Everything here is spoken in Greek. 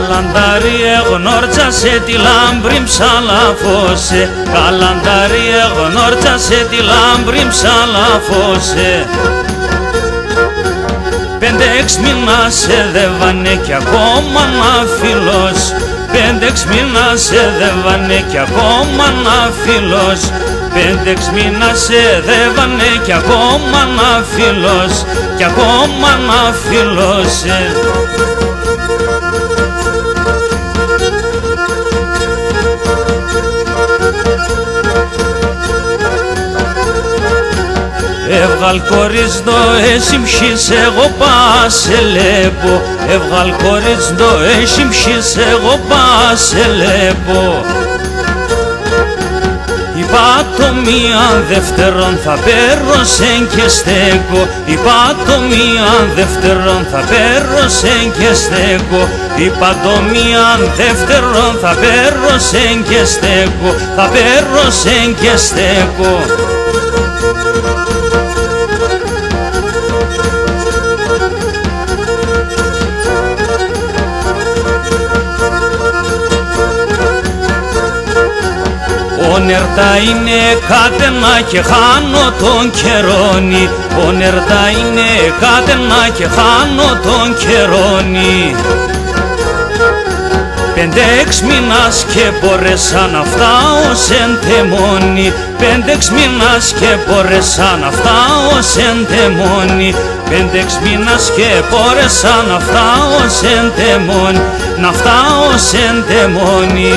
Καλαντάρι εγνόρτζασε τη λάμπρη ψαλαφώσε, καλαντάρι εγνόρτζασε τη λάμπρη ψαλαφώσε. 5-6 μήνα σε δεύανε κι ακόμα να φιλός, 5-6 μήνα σε δεύανε κι ακόμα να φιλός, 5-6 μήνα σε δεύανε κι ακόμα να φιλός, κι ακόμα να φιλός. Έβγαλ κορίτσο έσυμψης εγώ πάσελεπω, έβγαλ κορίτσο έσυμψης εγώ πάσελεπω. Είπα το μίαν δεύτερον θα πέρωσεν και στέκω, είπα το μίαν δεύτερον θα πέρωσεν και στέκω, είπα το μίαν δεύτερον θα πέρωσεν και στέκω, θα πέρωσεν και στέκω. Όνερτα είναι κάτενα και χάνω τον καιρόνι, όνερτα είναι κάτενα και χάνω τον καιρόνι. 5-6 μήνας και μπόρεσα να φτάω σεν τεμόνι, 5-6 μήνας και μπόρεσα να φτάω σεν τεμόνι, 5-6 μήνας και μπόρεσα να φτάω σεν τεμόνι, να φτάω σεν τεμόνι.